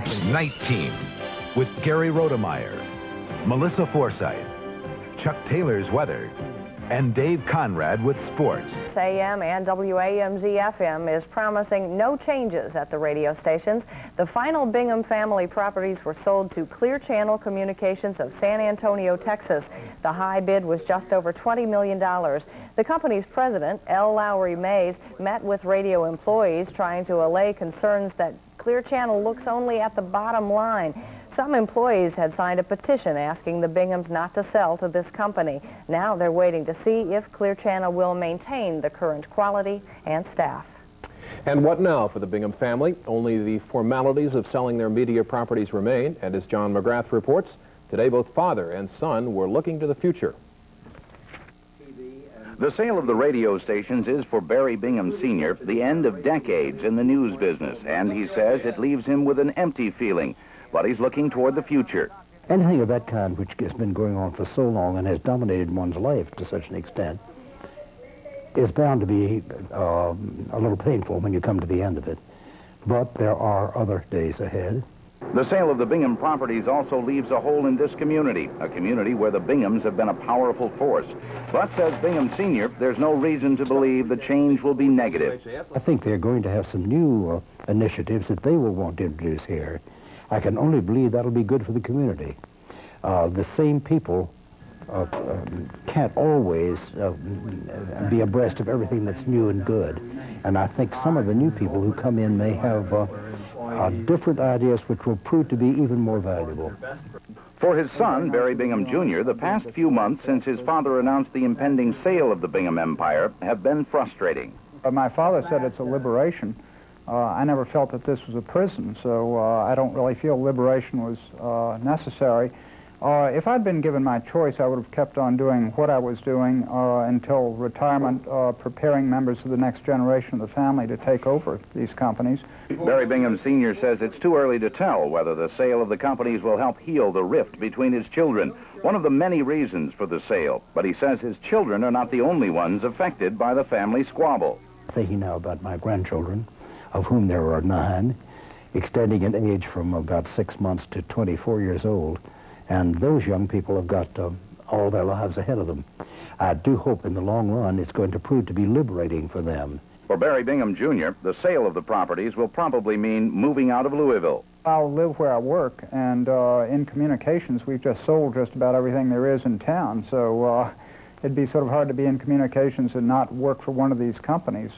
Nightteam with Gary Rodemeyer, Melissa Forsythe, Chuck Taylor's weather, and Dave Conrad with sports. AM and WHAS-TV is promising no changes at the radio stations. The final Bingham Family properties were sold to Clear Channel Communications of San Antonio, Texas. The high bid was just over $20 million. The company's president, L. Lowry Mays, met with radio employees trying to allay concerns that Clear Channel looks only at the bottom line. Some employees had signed a petition asking the Binghams not to sell to this company. Now they're waiting to see if Clear Channel will maintain the current quality and staff. And what now for the Bingham family? Only the formalities of selling their media properties remain, and as John McGrath reports, today both father and son were looking to the future. The sale of the radio stations is for Barry Bingham Sr. the end of decades in the news business, and he says it leaves him with an empty feeling. But he's looking toward the future. Anything of that kind which has been going on for so long and has dominated one's life to such an extent is bound to be a little painful when you come to the end of it. But there are other days ahead. The sale of the Bingham properties also leaves a hole in this community, a community where the Binghams have been a powerful force. But, says Bingham Sr., there's no reason to believe the change will be negative. I think they're going to have some new initiatives that they will want to introduce here. I can only believe that'll be good for the community. The same people can't always be abreast of everything that's new and good. And I think some of the new people who come in may have different ideas which will prove to be even more valuable. For his son, Barry Bingham Jr., the past few months since his father announced the impending sale of the Bingham Empire have been frustrating. My father said it's a liberation. I never felt that this was a prison, so I don't really feel liberation was necessary. If I'd been given my choice, I would have kept on doing what I was doing until retirement, preparing members of the next generation of the family to take over these companies. Barry Bingham Sr. says it's too early to tell whether the sale of the companies will help heal the rift between his children, one of the many reasons for the sale. But he says his children are not the only ones affected by the family squabble. Thinking now about my grandchildren, of whom there are 9, extending in age from about 6 months to 24 years old. And those young people have got all their lives ahead of them. I do hope in the long run it's going to prove to be liberating for them. For Barry Bingham Jr., the sale of the properties will probably mean moving out of Louisville. I'll live where I work, and in communications, we've just sold just about everything there is in town, so it'd be sort of hard to be in communications and not work for one of these companies.